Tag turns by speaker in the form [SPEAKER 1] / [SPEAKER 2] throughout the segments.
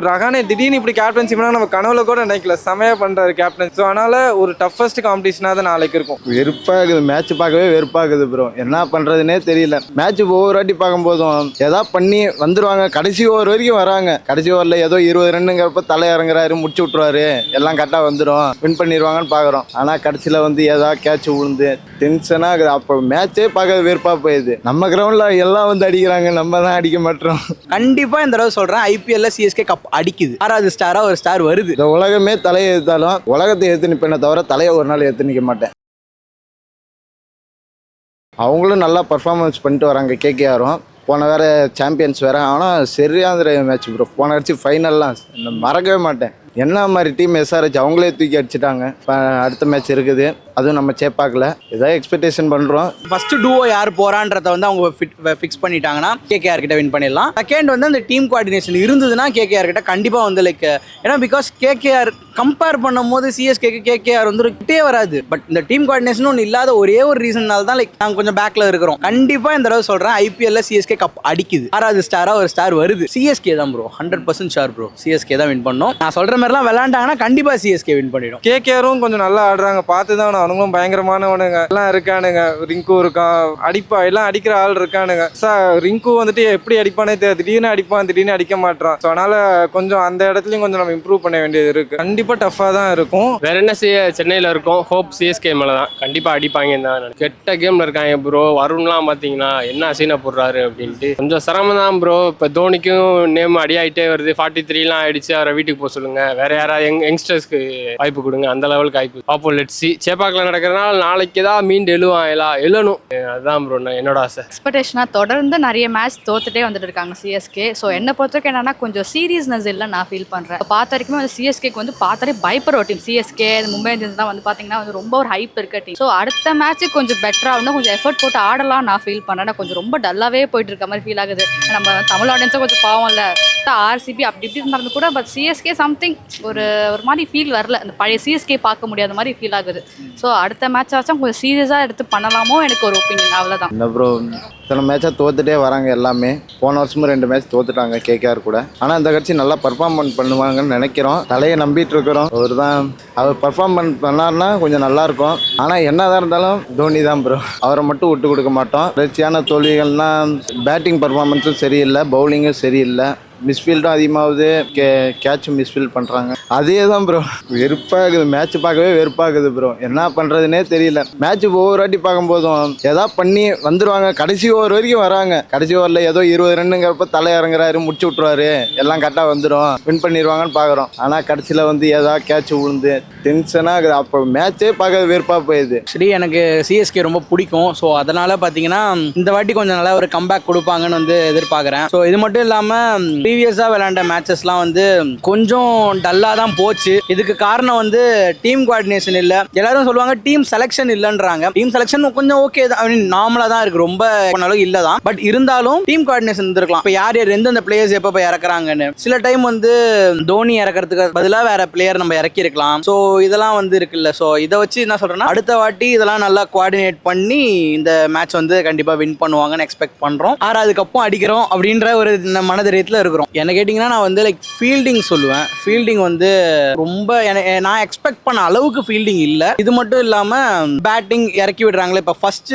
[SPEAKER 1] ரஹானே திடீர்னு இப்படி கேப்டன்சி பண்ணால் நம்ம கனவுல கூட நினைக்கல, செமையா பண்றாரு கேப்டன். ஸோ அதனால ஒரு டஃபஸ்ட் காம்படிஷனாக தான் நாளைக்கு இருக்கும்.
[SPEAKER 2] வெறுப்பாகுது, மேட்ச் பார்க்கவே வெறுப்பாகுது ப்ரோ. என்ன பண்றதுனே தெரியல. மேட்ச் ஒவ்வொரு வாட்டி பார்க்கும் போதும் ஏதாவது பண்ணி வந்துருவாங்க, கடைசி ஓவர் வரைக்கும் வராங்க. கடைசி ஓவரில் ஏதோ 20 ரன்னுங்கிறப்ப தலை இறங்குறாரு, முடிச்சு விட்டுருவாரு, எல்லாம் கரெக்டாக வந்துடும், வின் பண்ணிடுவாங்கன்னு பார்க்குறோம். ஆனால் கடைசியில் வந்து ஏதாவது கேட்ச் விழுந்து டென்ஷனாக இருக்குது. அப்போ மேட்சே பார்க்க வெறுப்பாக போயிடுது. நம்ம கிரவுண்டில் எல்லாம் வந்து அடிக்கிறாங்க, நம்ம தான் அடிக்க மாட்டோம்.
[SPEAKER 3] கண்டிப்பாக இந்த தடவை சொல்கிறேன், ஐபிஎல்ல சிஎஸ்கே கப் அடிக்குது. 6வது ஸ்டாராக ஒரு ஸ்டார் வருது.
[SPEAKER 2] இந்த உலகமே தலையை எடுத்தாலும் உலகத்தை எடுத்து நிற்பேனே தவிர தலையை ஒரு நாள் எடுத்து நிற்க மாட்டேன். அவங்களும் நல்லா பர்ஃபார்மன்ஸ் பண்ணிட்டு வராங்க. கேகேஆரும் போன வேறு சாம்பியன்ஸ் வேறு. ஆனால் சரியான மேட்ச் ப்ரோ. போன அடிச்சு ஃபைனல்லாம் மறக்கவே மாட்டேன். என்ன மாதிரி டீம் எஸ்ஆர்ஹெச் அவங்களே தூக்கி அடிச்சுட்டாங்க. அடுத்த மேட்ச் இருக்குது, அதுவும் நம்ம சேப்பாக்கல. ஏதாவது எக்ஸ்பெக்டேஷன் பண்ணுறோம்.
[SPEAKER 3] ஃபர்ஸ்ட் டூவோ யார் போறான்றத வந்து அவங்க ஃபிக்ஸ் பண்ணிட்டாங்கன்னா கேகேஆர் கிட்ட வின் பண்ணிடலாம். செகண்ட் வந்து அந்த டீம் கோஆர்டினேஷன் இருந்ததுன்னா கேகேஆர் கிட்ட கண்டிப்பாக வந்து லைக், ஏன்னா பிகாஸ் கேகேஆர் கம்பேர் பண்ணும் போது சிஎஸ்கேக்கு கேகேஆர் வந்து கிட்டே வராது. பட் இந்த டீம் கோஆர்டினேஷன் ஒன்று இல்லாத ஒரே ஒரு ரீசன்னால தான் லைக் நாங்கள் கொஞ்சம் பேக்ல இருக்கிறோம். கண்டிப்பாக இந்த தடவை சொல்கிறேன், ஐபிஎல்ல சிஎஸ்கே கப் அடிக்குது. 6வது ஸ்டாராக ஒரு ஸ்டார் வருது. சிஎஸ்கே தான் ப்ரோ, 100% ஷார் ப்ரோ. சிஎஸ்கே தான் வின் பண்ணும். நான் சொல்கிற மாதிரிலாம் விளையாண்டாங்கன்னா கண்டிப்பாக சிஎஸ்கே வின் பண்ணிடும்.
[SPEAKER 1] கேகேஆரும் கொஞ்சம் நல்லா ஆடுறாங்க, பார்த்து தான் அவனுங்களும் பயங்கரமானவனுங்க எல்லாம் இருக்கானுங்க. ரிங்கு இருக்கான், எல்லாம் அடிக்கிற ஆள் இருக்கானுங்க. ரிங்கு வந்துட்டு எப்படி அடிப்பானே தெரியாது, திடீர்னு அடிப்பான், திடீர்னு அடிக்க மாட்டான். ஸோ அதனால கொஞ்சம் அந்த இடத்துலையும் கொஞ்சம் நம்ம இம்ப்ரூவ் பண்ண வேண்டியது இருக்கு. கண்டிப்பாக டஃபாக தான் இருக்கும்.
[SPEAKER 4] வேற என்ன சென்னையில் இருக்கும், ஹோப் சிஎஸ்கே மேலே தான். கண்டிப்பாக அடிப்பாங்க தான். கெட்ட கேமில் இருக்காங்க ப்ரோ. வருண்லாம் பார்த்தீங்கன்னா என்ன அசீனா போடுறாரு அப்படின்ட்டு கொஞ்சம் சிரமம் தான் ப்ரோ. இப்போ தோனிக்கும் நேம் அடியாயிட்டே வருது. 43 ஆயிடுச்சு, அவரை வீட்டுக்கு போக சொல்லுங்க. வேற யாராவது யங்ஸ்டர்ஸ்க்கு வாய்ப்பு கொடுங்க. அந்த லெவலுக்கு வாய்ப்பு பார்ப்போம். லெட்ஸி. சேப்பாக்கில் நடக்கிறதுனால நாளைக்கு தான் மீண்டு எழணும். அதுதான் ப்ரோ என்னோட ஆசை.
[SPEAKER 5] எக்ஸ்பெக்டேஷனாக தொடர்ந்து நிறைய மேட்ச் தோத்துட்டே வந்துட்டு இருக்காங்க சிஎஸ்கே. ஸோ என்னை பொறுத்தவரைக்கும் என்னன்னா கொஞ்சம் சீரியஸ்னஸ் இல்லை நான் ஃபீல் பண்ணுறேன். பார்த்த வரைக்குமே வந்து சிஎஸ்கேக்கு வந்து பார்த்தாலே பயப்படுற டீம். சிஎஸ்கே மும்பை இந்தியன்ஸ் தான் வந்து பார்த்தீங்கன்னா வந்து ரொம்ப ஒரு ஹைப் இருக்க டீம். ஸோ அடுத்த மேட்ச்சு கொஞ்சம் பெட்டராக வந்து கொஞ்சம் எஃபர்ட் போட்டு ஆடலாம் நான் ஃபீல் பண்ணுறேன். கொஞ்சம் ரொம்ப டல்லாகவே போயிட்டு இருக்க மாதிரி ஃபீல் ஆகுது. நம்ம தமிழ் ஆடியன்ஸும் கொஞ்சம் பாவம் இல்லை, ஆர்சிபி அப்படி இப்படி இருந்தாலும் கூட. பட் சிஎஸ்கே சம்திங் ஒரு மாதிரி ஃபீல் வரல. அந்த பழைய சிஎஸ்கே பார்க்க முடியாத மாதிரி ஃபீல் ஆகுது. ஸோ அடுத்த மேட்ச் ஆச்சும் கொஞ்சம் சீரியஸாக எடுத்து பண்ணலாமோ எனக்கு ஒரு ஒப்பீனியன். அவ்வளோதான்.
[SPEAKER 2] என்ன ப்ரோ, இத்தனை மேட்சாக தோத்துட்டே வராங்க எல்லாமே. போன வருஷமும் 2 மேட்ச் தோத்துட்டாங்க கேகேஆர் கூட. ஆனால் இந்த கட்சி நல்லா பர்ஃபார்மன்ஸ் பண்ணுவாங்கன்னு நினைக்கிறோம். தலையை நம்பிட்டு இருக்கிறோம். அவர் பர்ஃபார்மன்ஸ் பண்ணார்னா கொஞ்சம் நல்லா இருக்கும். ஆனால் என்னதான் இருந்தாலும் தோனி தான் ப்ரோ, அவரை மட்டும் விட்டு கொடுக்க மாட்டோம். தொடர்ச்சியான தோல்விகள்னால் பேட்டிங் பர்ஃபார்மன்ஸும் சரியில்லை, பவுலிங்கும் சரியில்லை, மிஸ்ஃபீல்டும் அதிகமாகுது, கேட்சும் மிஸ்ஃபீல்ட் பண்ணுறாங்க. அதே தான் ப்ரோ, வெறுப்பாகுது. மேட்ச் பார்க்கவே வெறுப்பாகுது ப்ரோ. என்ன பண்ணுறதுனே தெரியல. மேட்ச் ஒவ்வொரு வாட்டி பார்க்கும் போதும் ஏதாவது பண்ணி வந்துருவாங்க, கடைசி ஓவர் வரைக்கும் வராங்க. கடைசி ஓவரில் ஏதோ 20 ரன்னுங்கிறப்ப தலை இறங்குறாரு, முடிச்சு விட்டுருவாரு, எல்லாம் கரெக்டாக வந்துடும், வின் பண்ணிடுவாங்கன்னு பார்க்குறோம். ஆனால் கடைசியில் வந்து ஏதாவது கேட்ச் விழுந்து டென்ஷனாக இருக்குது. அப்போ மேட்சே பார்க்க வெறுப்பாக போயிடுது.
[SPEAKER 3] சரி, எனக்கு சிஎஸ்கே ரொம்ப பிடிக்கும். ஸோ அதனால் பார்த்தீங்கன்னா இந்த வாட்டி கொஞ்சம் நல்லா ஒரு கம்பேக் கொடுப்பாங்கன்னு வந்து எதிர்பார்க்குறேன். ஸோ இது மட்டும் இல்லாமல் ப்ரீவியஸாக விளையாண்ட மேட்சஸ்லாம் வந்து கொஞ்சம் டல்லாக தான் போச்சு. இதுக்கு காரணம் வந்து டீம் கோஆர்டினேஷன் இல்லை. எல்லாரும் சொல்லுவாங்க டீம் செலெக்ஷன் இல்லைன்றாங்க. டீம் செலெக்ஷன் கொஞ்சம் ஓகே தான், நார்மலாக தான் இருக்குது, ரொம்ப அளவுக்கு இல்லை தான். பட் இருந்தாலும் டீம் கோஆர்டினேஷன் இருந்திருக்கலாம். இப்போ யார் எந்தெந்த பிளேயர்ஸ் எப்போ போய் இறக்குறாங்கன்னு. சில டைம் வந்து தோனி இறக்கிறதுக்கு பதிலாக வேற பிளேயர் நம்ம இறக்கி இருக்கலாம். ஸோ இதெல்லாம் வந்து இருக்குல்ல. ஸோ இதை வச்சு என்ன சொல்கிறேன்னா, அடுத்த வாட்டி இதெல்லாம் நல்லா கோஆர்டினேட் பண்ணி இந்த மேட்ச் வந்து கண்டிப்பாக வின் பண்ணுவாங்கன்னு எக்ஸ்பெக்ட் பண்ணுறோம். 6வது கப்பும் அடிக்கிறோம் அப்படின்ற ஒரு மனதைரியத்தில் இருக்கிறோம். என்ன கேட்டிங்கன்னா, நான் வந்து லைக் ஃபீல்டிங் சொல்லுவேன். ஃபீல்டிங் வந்து ரொம்ப நான் எக்ஸ்பெக்ட் பண்ண அளவுக்கு ஃபீல்டிங் இல்லை. இது மட்டும் இல்லாமல் பேட்டிங் இறக்கி விடுறாங்களே. இப்போ ஃபர்ஸ்ட்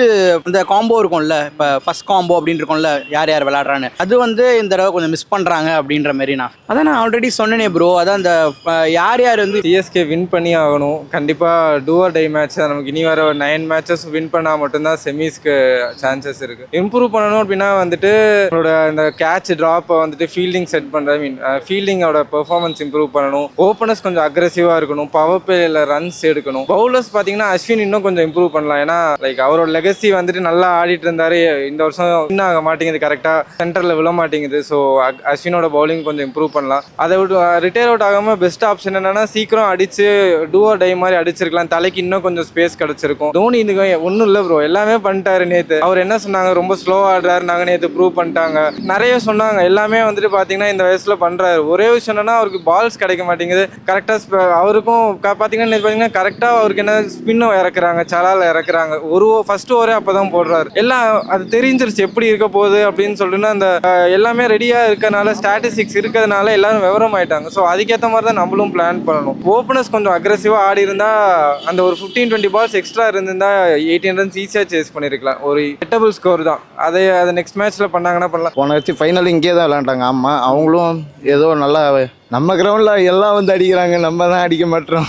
[SPEAKER 3] இந்த காம்போ இருக்கும்ல, இப்போ ஃபர்ஸ்ட் காம்போ அப்படின்னு இருக்கும்ல, யார் யார் விளையாடுறான்னு, அது வந்து இந்த தடவை கொஞ்சம் மிஸ் பண்ணுறாங்க அப்படின்ற மாதிரி நான் ஆல்ரெடி சொன்னேனே ப்ரோ. அதான் இந்த யார் யார் வந்து
[SPEAKER 1] சிஎஸ்கே வின் பண்ணி ஆகணும். கண்டிப்பாக டூ ஆர் டை மேட்ச் நமக்கு இனி வர 9 மேட்சஸ் வின் பண்ணால் மட்டும்தான் செமிஸ்க்கு சான்சஸ் இருக்குது. இம்ப்ரூவ் பண்ணணும் அப்படின்னா வந்துட்டு நம்மளோட இந்த கேட்ச் ட்ராப்பை வந்துட்டு ஃபீல்டிங் செட் பண்ணுற ஃபீல்டிங்கோட பெர்ஃபார்மன்ஸ் இம்ப்ரூவ் பண்ணணும். ஓப்பனர்ஸ் கொஞ்சம் அக்ரெசிவாக இருக்கணும், பவர் பிளேயில் ரன்ஸ் எடுக்கணும். பவுலர்ஸ் பார்த்தீங்கன்னா அஸ்வின் இன்னும் கொஞ்சம் இம்ப்ரூவ் பண்ணலாம். ஏன்னா லைக் அவரோட லெகசி வந்துட்டு நல்லா ஆடிட்டு இருந்தாரு. இந்த வருஷம் வின் ஆக மாட்டேங்குது, கரெக்டாக சென்டரில் விழ மாட்டேங்குது. ஸோ அஸ்வினோட பவுலிங் கொஞ்சம் இம்ப்ரூவ் பண்ணலாம். அதை விட்டு ரிட்டையர் அவுட் ஆகாமல் பெஸ்ட் ஆப்ஷன் என்னன்னா, சீக்கிரம் அடிச்சு டூ ஆர் டை மாதிரி அடிச்சிருக்கலாம். தலைக்கு இன்னும் கொஞ்சம் ஸ்பேஸ் கிடைச்சிருக்கும். தோனி இதுக்கு ஒன்றும் இல்லை ப்ரோ, எல்லாமே பண்ணிட்டாரு. நேற்று அவர் என்ன சொன்னாங்க, ரொம்ப ஸ்லோ ஆடுறாரு நாங்கள் நேற்று ப்ரூவ் பண்ணிட்டாங்க. நிறைய சொன்னாங்க. எல்லாமே வந்துட்டு பார்த்தீங்கன்னா இந்த வயசில் பண்ணுறாரு. ஒரே விஷயம் என்னன்னா அவருக்கு பால்ஸ் கிடைக்க மாட்டேங்குது கரெக்டாக. அவருக்கும் பார்த்தீங்கன்னா கரெக்டாக அவருக்கு என்ன ஸ்பின்னும் இறக்குறாங்க, சலால இறக்குறாங்க. ஃபர்ஸ்ட் ஓவரே அப்போ தான் போடுறாரு. எல்லாம் அது தெரிஞ்சிருச்சு எப்படி இருக்க போகுது அப்படின்னு சொல்லிட்டு அந்த எல்லாமே ரெடியாக இருக்கனால ஸ்டாட்டிஸ்டிக்ஸ் இருக்கிறதுனால எல்லாரும் விவரம் ஆயிட்டாங்க. ஸோ அதுக்கேற்ற மாதிரி தான் நம்மளும் பிளான் பண்ணணும். ஓப்பனர்ஸ் கொஞ்சம் அக்ரெசிவாக ஆடி இருந்தால் அந்த ஒரு 15-20 பால்ஸ் எக்ஸ்ட்ரா இருந்திருந்தா 18 ரன்ஸ் ஈஸியாக சேஸ் பண்ணியிருக்கலாம். ஒரு ஹிட்டபிள் ஸ்கோர் தான். அதை நெக்ஸ்ட் மேட்ச்ல பண்ணாங்கன்னா பண்ணலாம்.
[SPEAKER 2] போன வச்சு ஃபைனல் இங்கே தான் விளாண்டாங்க. ஆமாம், அவங்களும் ஏதோ நல்லா நம்ம கிரவுண்டில் எல்லாம் வந்து அடிக்கிறாங்க, நம்ம தான் அடிக்க மாட்டோம்.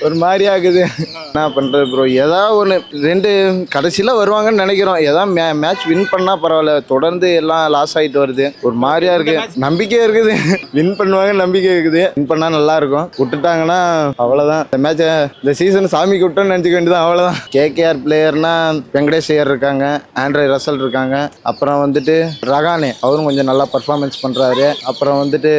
[SPEAKER 2] ஒரு மாதிரி ஆகுது. என்ன பண்ணுறது ப்ரோ, ஏதாவது ஒன்று 2 கடைசியில் வருவாங்கன்னு நினைக்கிறோம். ஏதாவது மேட்ச் வின் பண்ணால் பரவாயில்ல, தொடர்ந்து எல்லாம் லாஸ் ஆகிட்டு வருது. ஒரு மாதிரியா இருக்குது. நம்பிக்கை இருக்குது, வின் பண்ணுவாங்க நம்பிக்கை இருக்குது. வின் பண்ணால் நல்லாயிருக்கும். விட்டுட்டாங்கன்னா அவ்வளோதான். இந்த மேட்சை இந்த சீசன் சாமிக்கு விட்டோன்னு நினச்சிக்க வேண்டியதான், அவ்வளோதான். கேகேஆர் பிளேயர்னா வெங்கடேஷ் ஐயர் இருக்காங்க, ஆண்ட்ராய் ரசல் இருக்காங்க, அப்புறம் வந்துட்டு ரகானே அவரும் கொஞ்சம் நல்லா பர்ஃபார்மன்ஸ் பண்ணுறாரு. அப்புறம் வந்துட்டு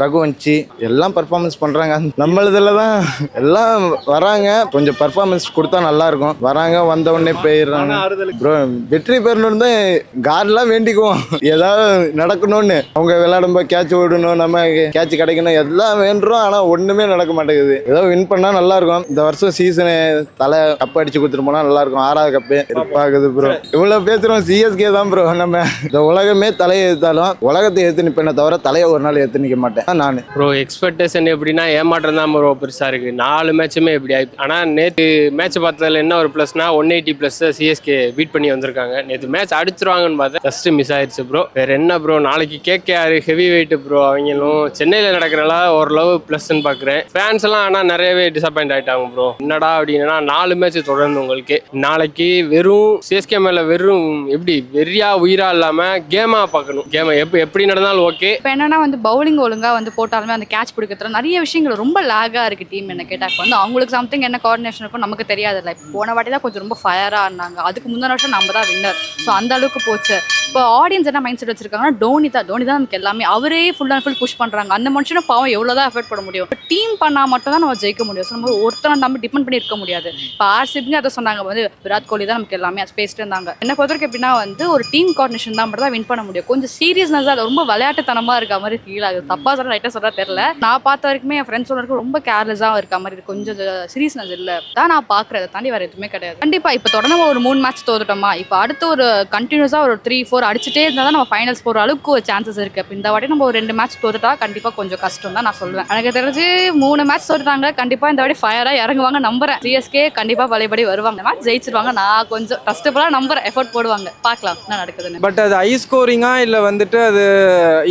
[SPEAKER 2] ரகுவன்சி எல்லாம் பர்ஃபார்மன்ஸ் பண்ணுறாங்க. நம்மளதுல தான் எல்லாம் வராங்க, கொஞ்சம் பர்ஃபார்மன்ஸ் கொடுத்தா நல்லா இருக்கும். வராங்க, வந்த உடனே போயிடுறாங்க. ப்ரோ வெற்றி பெறணும்னு தான் கார்டெலாம் வேண்டிக்குவோம். ஏதாவது நடக்கணும்னு, அவங்க விளையாடும்போது கேட்ச் ஓடணும், நம்ம கேட்ச் கிடைக்கணும், எல்லாம் வேண்டுறோம். ஆனால் ஒன்றுமே நடக்க மாட்டேங்குது. ஏதோ வின் பண்ணால் நல்லா இருக்கும். இந்த வருஷம் சீசனு தலை கப் அடிச்சு கொடுத்துட்டு போனால் நல்லா இருக்கும். 6வது கப்பு இருப்பாகுது ப்ரோ. இவ்வளோ பேசுகிறோம், சிஎஸ்கே தான் ப்ரோ. நம்ம இந்த உலகமே தலையை ஏற்றாலும் உலகத்தை ஏற்று நிற்பேனே தவிர தலையை ஒரு நாள் ஏற்று நிற்க மாட்டேன் நான்.
[SPEAKER 4] ப்ரோ எக்ஸ்பெக்டேஷன் எப்படின்னா ஏமாற்றம் தான் ப்ரோ பெருசாக இருக்குது. 4 மேட்சுமே எப்படி ஆயிடுச்சு. ஆனால் நேற்று மேட்ச் பார்த்ததுல என்ன ஒரு ப்ளஸ்னா 180+ சிஎஸ்கே பீட் பண்ணி வந்திருக்காங்க. நேற்று மேட்ச் அடிச்சிருவாங்கன்னு பார்த்தா ஜஸ்ட் மிஸ் ஆயிடுச்சு ப்ரோ. வேற என்ன ப்ரோ, நாளைக்கு கேகேஆர் ஹெவி வெயிட் ப்ரோ. அவங்களும் சென்னையில் நடக்கிறனால ஓரளவு ப்ளஸ்ன்னு பார்க்குறேன். ஃபேன்ஸ் எல்லாம் ஆனால் நிறையவே டிசப்பாயிண்ட் ஆகிட்டாங்க ப்ரோ. என்னடா அப்படின்னா 4 மேட்ச் தொடர்ந்து உங்களுக்கு நாளைக்கு வெறும் சிஎஸ்கே மேலே வெறும் எப்படி வெறியா உயிரா இல்லாமல் கேமாக பார்க்கணும். கேமை எப்படி நடந்தாலும் ஓகே.
[SPEAKER 5] இப்போ என்னன்னா வந்து பவுலிங் ஒழுங்காக வந்து போட்டாலுமே அந்த கேட்ச் பிடிக்கிறதுல நிறைய விஷயங்கள் ரொம்ப லேகாக இருக்குது டீம். என்ன கேட்டால் வந்து அவங்களுக்கு சம்திங் என்ன கோஆர்டினேஷன் இருக்கும் நமக்கு தெரியாதுல்ல. இப்போ போன வாட்டி தான் கொஞ்சம் ரொம்ப ஃபயராக இருந்தாங்க. அதுக்கு முந்தின வருஷம் நம்ம தான் வின்னர். ஸோ அந்த அளவுக்கு போச்சு. இப்போ ஆடியன்ஸ் என்ன மைண்ட் செட் வச்சிருக்காங்கன்னா தோனி தான் நமக்கு எல்லாமே. அவரே ஃபுல் அண்ட் ஃபுல் புஷ் பண்ணுறாங்க. அந்த மனுஷனை பாவம் எவ்வளோ தான் எஃபர்ட் போட முடியும். இப்போ டீம் பண்ணால் மட்டும் தான் நம்ம ஜெயிக்க முடியும். ஸோ நம்ம ஒருத்தரை நம்ம டிபெண்ட் பண்ணி இருக்க முடியாது. இப்போ ஆர்சிபிங்க அதை சொன்னாங்க வந்து விராட் கோலி தான் நமக்கு எல்லாமே பேசிட்டு இருந்தாங்க. என்ன பொறுத்தவரைக்கும் எப்படின்னா வந்து ஒரு டீம் கோஆர்டினேஷன் தான் மட்டும் தான் வின் பண்ண முடியும். கொஞ்சம் சீரியஸ்னஸ் தான் ரொம்ப விளையாட்டுத்தனமாக இருக்க மாதிரி ஃபீல் ஆகுது. தப்பாக சொல்ல ரைட்டாக சொல்ல தெரியல. நான் பார்த்த வரைக்குமே என் ஃப்ரெண்ட்ஸ் சொல்றதுக்கு ரொம்ப கேர்லெஸ்ஸாக இருக்க மாதிரி கொஞ்சம் சீரியஸ்னஸ் இல்லை தான் நான் பார்க்குறத தாண்டி வேறு எதுவுமே கிடையாது. கண்டிப்பாக இப்போ தொடர்ந்து ஒரு 3 மேட்ச் தோத்துட்டோமா, இப்போ அடுத்து ஒரு கண்டினியூஸாக ஒரு 3-4 அடிச்சுட்டே இருந்தால் தான் நம்ம ஃபைனல்ஸ் போகிற அளவுக்கு ஒரு சான்சஸ் இருக்குது. இப்போ இந்த வாட்டி நம்ம ஒரு 2 மேட்ச் தோத்துட்டா கண்டிப்பாக கொஞ்சம் கஷ்டம் தான் நான் சொல்லுவேன். எனக்கு தெரிஞ்சு 3 மேட்ச் தோத்துட்டாங்க. கண்டிப்பாக இந்த வாட்டி ஃபயராக இறங்குவாங்க நம்புறேன். சிஎஸ்கே கண்டிப்பாக பழையபடி வருவாங்க. இந்த மேட்ச் ஜெயிச்சிருவாங்க. நான் கொஞ்சம் ட்ரஸ்டபுளாக நம்புறேன். எஃபர்ட் போடுவாங்க. பார்க்கலாம் என்ன நடக்குதுன்னு.
[SPEAKER 1] பட் அது ஹை ஸ்கோரிங்கா இல்லை வந்துட்டு அது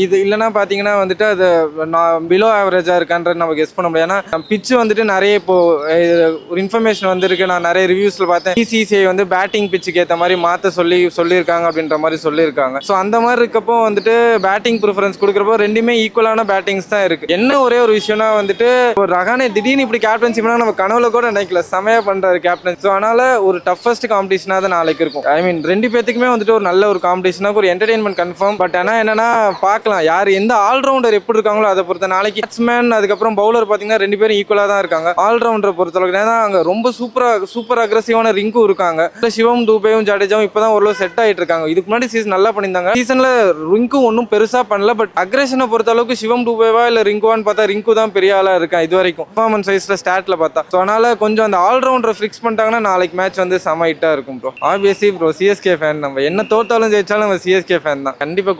[SPEAKER 1] இது இல்லைன்னா பார்த்தீங்கன்னா வந்துட்டு அது நான் பிலோ ஆவரேஜாக இருக்கான்றது நம்ம கெஸ் பண்ண முடியாது. ஏன்னா பிச்சு வந்துட்டு நிறைய இப்போ ஒரு இன்ஃபர்மேஷன் வந்துருக்கு. நான் நிறைய ரிவ்யூஸில் பார்த்தேன். பிசிசிஐ வந்து பேட்டிங் பிச்சுக்கு ஏற்ற மாதிரி மாற்ற சொல்லியிருக்காங்க அப்படின்ற மாதிரி சொல்லியிருக்காங்க. ஸோ அந்த மாதிரி இருக்கப்போ வந்துட்டு பேட்டிங் ப்ரிஃபரன்ஸ் கொடுக்குறப்போ ரெண்டுமே ஈக்குவலான பேட்டிங்ஸ் தான் இருக்கு. என்ன ஒரே ஒரு விஷயம்னா வந்துட்டு ஒரு ரகானே திடீர்னு இப்படி கேப்டன்சி பண்ணா நம்ம கனவுல கூட நினைக்கல. செமையா பண்றாரு கேப்டன். ஸோ அதனால ஒரு டஃபஸ்ட் காம்படிஷனாக தான் நாளைக்கு இருக்கும். ஐ மீன் 2 பேத்துக்குமே வந்துட்டு ஒரு நல்ல ஒரு காம்படிஷனாக ஒரு என்டர்டைன்மெண்ட் கன்ஃபார்ம். பட் ஆனால் என்னன்னா பார்க்கலாம் யார் எந்த ஆல்ரவுண்டர் எப்படி இருக்காங்களோ அதை பொறுத்த. நாளைக்கு பேட்ஸ்மேன் அதுக்கப்புறம் பவுலர் பார்த்தீங்கன்னா 2 பேரும் ஈக்குவலாக தான் இருக்காங்க. ஆல்ரவுண்டரை பொறுத்தளவுக்கு ஏன்னா அங்கே ரொம்ப சூப்பர் அக்ரெசிவான ரிங்கும் இருக்காங்க. சிவம் தூபேவும் ஜடேஜாவும் இப்போதான் ஓரளவு செட் ஆகிட்டு இருக்காங்க. இதுக்கு முன்னாடி சீசன் நல்லா பண்ணியிருந்தாங்க. சீசன்ல ரிங்கும் ஒன்றும் பெருசாக பண்ணல. பட் அக்ரெஷனை பொறுத்த அளவுக்கு சிவம் தூபேவா இல்லை ரிங்குவான்னு பார்த்தா ரிங்கு தான் பெரிய ஆளாக இருக்கேன் இது வரைக்கும் பர்ஃபார்மன்ஸ் வைஸ்ல ஸ்டாட்ல பார்த்தா. ஸோ அதனால கொஞ்சம் அந்த ஆல்ரவுண்டரை ஃபிக்ஸ் பண்ணிட்டாங்கன்னா நாளைக்கு மேட்ச் வந்து செம ஹிட்டாக இருக்கும் bro. Obviously bro CSK fan. நம்ம என்ன தோத்தாலும் ஜெயிச்சாலும் நம்ம சிஎஸ்கே ஃபேன் தான். கண்டிப்பாக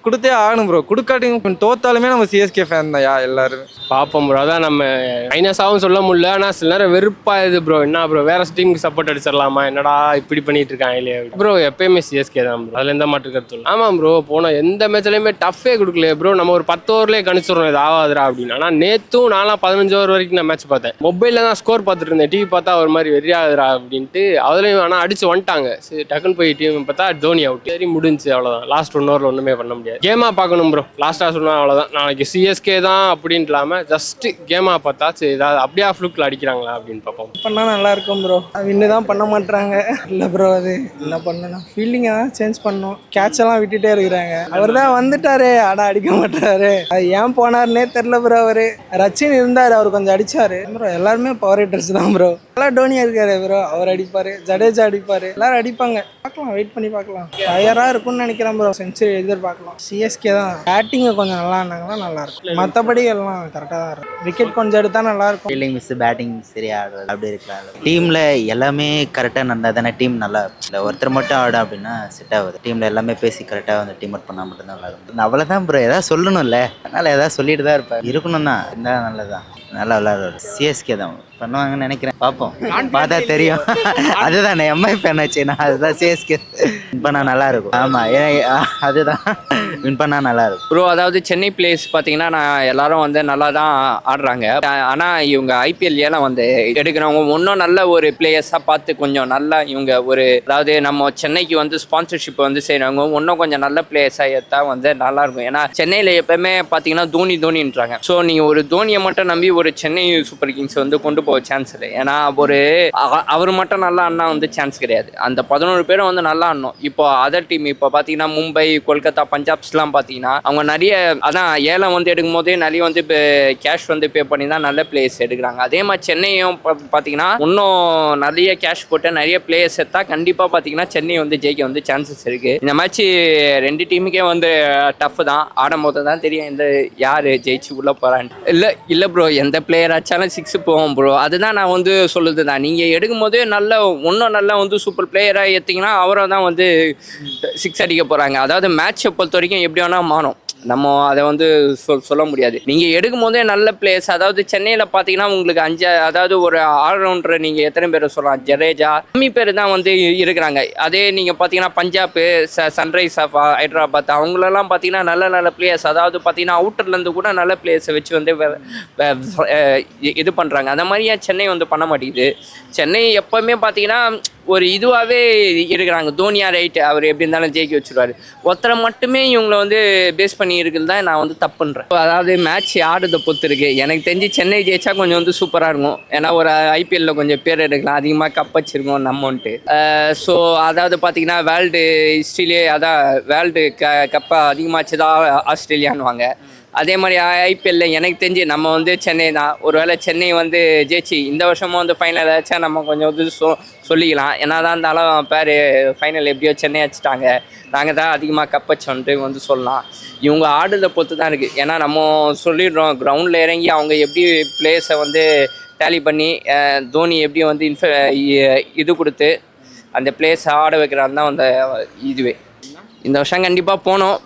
[SPEAKER 1] கொடுத்தே ஆகணும் ப்ரோ. கொடுக்காட்டி தோத்தாலுமே நம்ம சிஎஸ்கே ஃபேன் தான் எல்லாருமே.
[SPEAKER 4] பார்ப்போம் ப்ரோ. அதான் நம்ம மைனஸாகவும் சொல்ல முடியல. ஆனால் சில நேரம் வெறுப்பாயுது ப்ரோ. என்ன ப்ரோ வேற டீமுக்கு சப்போர்ட் அடிச்சிடலாமா, என்னடா இப்படி பண்ணிட்டு இருக்காங்க இல்லையா ப்ரோ. எப்பயுமே சிஎஸ்கே தான் ப்ரோ. அதில் எந்த மாற்று கருத்து. ஆமாம் ப்ரோ. போன எந்த மேட்ச்லையுமே டஃபே கொடுக்கல ப்ரோ. நம்ம ஒரு 10 ஓவர்லேயே கணிச்சிடறோம் இது ஆகாதுரா அப்படின்னு. ஆனால் நேற்றும் நான்லாம் 15 ஓவர் வரைக்கும் நான் மேட்ச் பார்த்தேன். மொபைலில் தான் ஸ்கோர் பார்த்துட்டு இருந்தேன். டிவி பார்த்தா ஒரு மாதிரி வெறியாகுதுரா அப்படின்ட்டு. அதுலேயும் ஆனால் அடிச்சு வந்துட்டாங்க. சரி டக்குன்னு போய் டிவி பார்த்தா தோனி அவுட். சரி முடிஞ்சு அவ்வளோதான். லாஸ்ட் 1 ஓவரில் ஒன்றுமே பண்ண முடியாது. கேமாக பார்க்கணும் ப்ரோ. லாஸ்ட்டாக சொன்னால் அவ்வளோதான். நாளைக்கு சிஎஸ்கே தான் அப்படின்னு இல்லாமல் ஜஸ்ட் கேமாக பார்த்தா சரி ஏதாவது அப்படியே ஃப்ளூக்கில் அடிக்கிறாங்களா அப்படின்னு பார்ப்போம்.
[SPEAKER 6] பண்ணால் நல்லா இருக்கும் ப்ரோ. வின்னு தான் பண்ண மாட்டாங்க இல்லை ப்ரோ. அது என்ன பண்ணணும் ஃபீல்டிங்கை தான் சேஞ்ச் பண்ணோம். கேட்ச் எல்லாம் விட்டுட்டே இருக்கிறாங்க. அவர் தான் வந்துட்டாரு, ஆனா அடிக்க மாட்டாரு. அது ஏன் போனாருன்னே தெரியல ப்ரோ. அவரு ரச்சின் இருந்தாரு, அவர் கொஞ்சம் அடிச்சாரு ப்ரோ. எல்லாருமே பவர் ஹிட்டர்ஸ் தான் ப்ரோ. நல்லா டோனியா இருக்காரு ப்ரோ, அவர் அடிப்பாரு, ஜடேஜா அடிப்பாரு, எல்லாரும் அடிப்பாங்க. பார்க்கலாம், வெயிட் பண்ணி பார்க்கலாம். ஃபயரா இருக்கும்னு நினைக்கிறேன் ப்ரோ. செஞ்சுரி எதிர்பார்க்கலாம். சிஎஸ்கே தான் பேட்டிங் கொஞ்சம் நல்லா இருந்தாங்கன்னா நல்லா இருக்கும். மற்றபடி எல்லாம் கரெக்டாக தான் இருக்கும். விக்கெட் கொஞ்சம் எடுத்தா நல்லா இருக்கும்.
[SPEAKER 7] ஃபீல்டிங் மிஸ், பேட்டிங் சரியா ஆடுறது அப்படி இருக்கலாம். டீமில் எல்லாமே கரெக்டாக நடந்தால் தானே டீம் நல்லா இல்லை. ஒருத்தர் மட்டும் ஆடும் அப்படின்னா செட் ஆகுது. டீமில் எல்லாமே பேசி கரெக்டாக வந்து டீம் அவுட் பண்ணால் மட்டும்தான் நல்லா இருக்கும். அவ்வளோதான் ப்ரோ, எதாவது சொல்லணும்ல, அதனால் எதாவது சொல்லிட்டு தான் இருப்பேன். இருக்கணும் தான், இருந்தால் நல்லதுதான். நல்லா விளையாடுவார். சிஎஸ்கே தான் பண்ணுவாங்கன்னு நினைக்கிறேன். பார்ப்போம், பார்த்தா தெரியும். அதுதான் எம்ஐ ஃபேன் ஆச்சு நான். அதுதான் சிஎஸ்கே வின் பண்ணால் நல்லா இருக்கும். ஆமாம், அதுதான் வின் பண்ணால் நல்லா இருக்கும்
[SPEAKER 3] ப்ரோ. அதாவது சென்னை பிளேயர்ஸ் பார்த்தீங்கன்னா நான் எல்லாரும் வந்து நல்லா தான் ஆடுறாங்க. ஆனால் இவங்க ஐபிஎல் ஏலம் வந்து எடுக்கிறவங்க இன்னும் நல்ல ஒரு பிளேயர்ஸாக பார்த்து கொஞ்சம் நல்லா இவங்க ஒரு, அதாவது நம்ம சென்னைக்கு வந்து ஸ்பான்சர்ஷிப் வந்து செய்கிறவங்க இன்னும் கொஞ்சம் நல்ல பிளேயர்ஸாக எடுத்தா வந்து நல்லாயிருக்கும். ஏன்னா சென்னையில் எப்பவுமே பார்த்தீங்கன்னா தோனின்றாங்க. ஸோ நீங்கள் ஒரு தோனியை மட்டும் நம்பி ஒரு சென்னை சூப்பர் கிங்ஸ் வந்து கொண்டு போக சான்ஸ் இல்லை. ஏன்னா அவர் மட்டும் நல்லா ஆடினா வந்து சான்ஸ் கிடையாது. அந்த 11 பேரும் வந்து நல்லா ஆடணும். இப்போ அதர் டீம் இப்போ பார்த்தீங்கன்னா மும்பை, கொல்கத்தா, பஞ்சாப்ஸ்லாம் பார்த்தீங்கன்னா அவங்க நிறைய அதான் ஏலம் வந்து எடுக்கும் போதே நிறைய வந்து கேஷ் வந்து பே பண்ணி தான் நல்ல பிளேயர்ஸ் எடுக்கிறாங்க. அதே மாதிரி சென்னையும் பார்த்தீங்கன்னா இன்னும் நிறைய கேஷ் போட்டு நிறைய பிளேயர்ஸ் எடுத்தா கண்டிப்பாக பார்த்தீங்கன்னா சென்னை வந்து ஜெயிக்க வந்து சான்சஸ் இருக்கு. இந்த மேட்ச் 2 டீமுக்கே வந்து டஃப் தான். ஆடும் போது தான் தெரியும் இந்த யார் ஜெயிச்சு உள்ள போறான்னு. இல்லை ப்ரோ, எந்த பிளேயர் ஆச்சாலும் 6 போவோம் ப்ரோ. அதுதான் நான் வந்து சொல்லுது தான். நீங்கள் எடுக்கும் போதே இன்னும் நல்லா வந்து சூப்பர் பிளேயராக எடுத்தீங்கன்னா அவரை தான் வந்து 6 அடிக்க போகிறாங்க. அதாவது மேட்சை பொறுத்த வரைக்கும் எப்படி வேணால் மாறும். நம்ம அதை வந்து சொல்ல முடியாது. நீங்கள் எடுக்கும் போதே நல்ல பிளேயர்ஸ், அதாவது சென்னையில் பார்த்தீங்கன்னா உங்களுக்கு 5, அதாவது ஒரு ஆல்ரவுண்டர் நீங்கள் எத்தனை பேர் சொல்லலாம், ஜடேஜா கம்மி பேர் தான் வந்து இருக்கிறாங்க. அதே நீங்கள் பார்த்தீங்கன்னா பஞ்சாப், சன்ரைஸ் ஆஃப் ஹைதராபாத் அவங்களெல்லாம் பார்த்தீங்கன்னா நல்ல நல்ல பிளேயர்ஸ், அதாவது பார்த்தீங்கன்னா அவுட்டர்லேருந்து கூட நல்ல பிளேயர்ஸை வச்சு வந்து இது பண்ணுறாங்க. அந்த மாதிரியா சென்னை வந்து பண்ண மாட்டேங்குது. சென்னை எப்போவுமே பார்த்தீங்கன்னா ஒரு இதுவாகவே இருக்கிறாங்க. தோனியா ரைட்டு, அவர் எப்படி இருந்தாலும் ஜெயிக்க வச்சுருவார். ஒருத்தரை மட்டுமே இவங்களை வந்து பேஸ் பண்ணி இருக்குது தான் நான் வந்து தப்புன்றேன். அதாவது மேட்ச் ஆடுறதை பொறுத்து இருக்குது. எனக்கு தெரிஞ்சு சென்னை ஜெயிச்சா கொஞ்சம் வந்து சூப்பராக இருக்கும். ஏன்னா ஒரு ஐபிஎல்லில் கொஞ்சம் பேர் எடுக்கலாம், அதிகமாக கப் வச்சுருக்கோம் நம்மன்ட்டு. ஸோ அதாவது பார்த்தீங்கன்னா வேர்ல்டு ஹிஸ்ட்ரியிலே அதான் வேர்ல்டு கப்பை அதிகமாச்சு தான் ஆஸ்திரேலியான்வாங்க. அதே மாதிரி ஐபிஎல்ல எனக்கு தெரிஞ்சு நம்ம வந்து சென்னை தான். ஒருவேளை சென்னை வந்து ஜெயிச்சு இந்த வருஷமும் வந்து ஃபைனல் ஆச்சா நம்ம கொஞ்சம் வந்து சொல்லிக்கலாம். ஏன்னா தான் இருந்தாலும் பேர் ஃபைனல் எப்படியோ சென்னை வச்சுட்டாங்க, நாங்கள் தான் அதிகமாக கப் வச்சோன்ட்டு வந்து சொல்லலாம். இவங்க ஆடுறதை பொறுத்து தான் இருக்குது. ஏன்னா நம்ம சொல்லிடுறோம் கிரவுண்டில் இறங்கி அவங்க எப்படி பிளேயர்ஸை வந்து டேலி பண்ணி தோனி எப்படி வந்து இது கொடுத்து அந்த பிளேயர்ஸை ஆட வைக்கிறான்னு தான் அந்த இதுவே. இந்த வருஷம் கண்டிப்பாக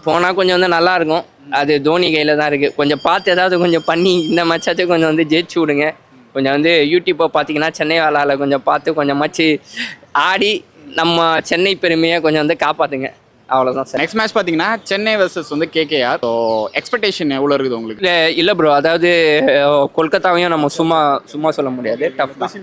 [SPEAKER 3] போனால் கொஞ்சம் வந்து நல்லாயிருக்கும். அது தோனி கையில் தான் இருக்குது. கொஞ்சம் பார்த்து ஏதாவது கொஞ்சம் பண்ணி இந்த மேட்சாச்சும் கொஞ்சம் வந்து ஜெயிச்சு விடுங்க. கொஞ்சம் வந்து யூடியூப்பை பார்த்தீங்கன்னா சென்னை வேளாவில் கொஞ்சம் பார்த்து கொஞ்சமாச்சு ஆடி நம்ம சென்னை பெருமையை கொஞ்சம் வந்து காப்பாற்றுங்க. அவ்வளோதான் சார்.
[SPEAKER 8] நெக்ஸ்ட் மேட்ச் பார்த்தீங்கன்னா சென்னை வர்சஸ் வந்து கேகேஆர். ஸோ எக்ஸ்பெக்டேஷன் எவ்வளோ இருக்குது உங்களுக்கு?
[SPEAKER 3] இல்லை ப்ரோ, அதாவது கொல்கத்தாவையும் நம்ம சும்மா சொல்ல முடியாது, டஃப் தான்.